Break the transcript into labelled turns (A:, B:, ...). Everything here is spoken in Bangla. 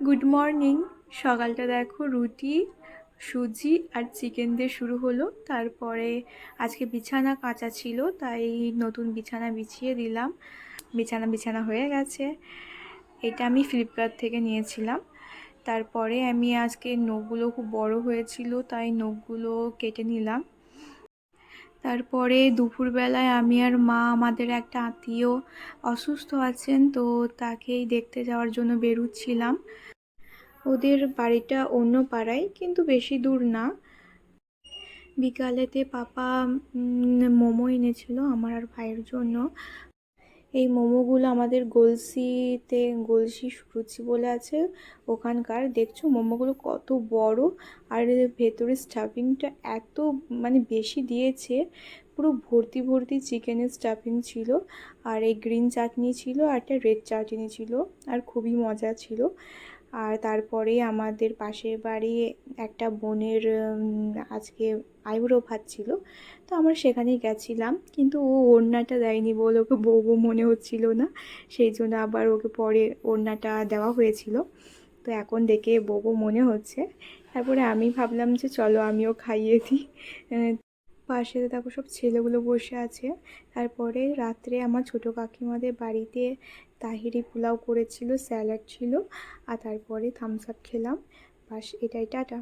A: Good morning. সকালটা দেখো রুটি, সুজি আর চিকেন দিয়ে শুরু হলো। তারপরে আজকে বিছানা কাচা ছিল, তাই নতুন বিছানা বিছিয়ে দিলাম। বিছানা বিছানা হয়ে গেছে। এটা আমি ফ্লিপকার্ট থেকে নিয়েছিলাম। তারপরে আমি আজকে নখগুলো খুব বড় হয়েছিল, তাই নখগুলো কেটে নিলাম। তারপরে দুপুরবেলায় আমি আর মা আমাদের একটা আত্মীয় অসুস্থ আছেন, তো তাকেই দেখতে যাওয়ার জন্য বেরুচ্ছিলাম। ওদের বাড়িটা অন্য পাড়ায়, কিন্তু বেশি দূর না। বিকালেতে পাপা মোমো এনেছিল আমার আর ভাইয়ের জন্য। এই মোমোগুলো আমাদের গলসিতে, গলসি সুরুচি বলে আছে ওখানকার। দেখছো মোমোগুলো কত বড়, আর ভেতরে স্টাফিংটা এত বেশি দিয়েছে। পুরো ভর্তি ভর্তি চিকেনের স্টাফিং ছিল, আর এই গ্রিন চাটনি ছিল, আর একটা রেড চাটনি ছিল, আর খুবই মজা ছিল। আর তারপরে আমাদের পাশের বাড়ি একটা বোনের আজকে আইবুড়ো ভাত ছিল, তো আমরা সেখানেই গেছিলাম। কিন্তু ও ওড়নাটা দেয়নি বলে ওকে বউ বউ মনে হচ্ছিল না, সেই জন্য আবার ওকে পরে ওড়নাটা দেওয়া হয়েছিল। তো এখন দেখে বউ বউ মনে হচ্ছে। তারপরে আমি ভাবলাম যে চলো আমিও খাইয়ে দিই। পাশে দেখো সব ছেলেগুলো বসে আছে। তারপরে রাত্রে আমার ছোটো কাকিমাদের বাড়িতে তাহিরি পোলাও করেছিল, স্যালাড ছিল, আর তারপরে থামস আপ খেলাম। বাস, এটাই, টাটা।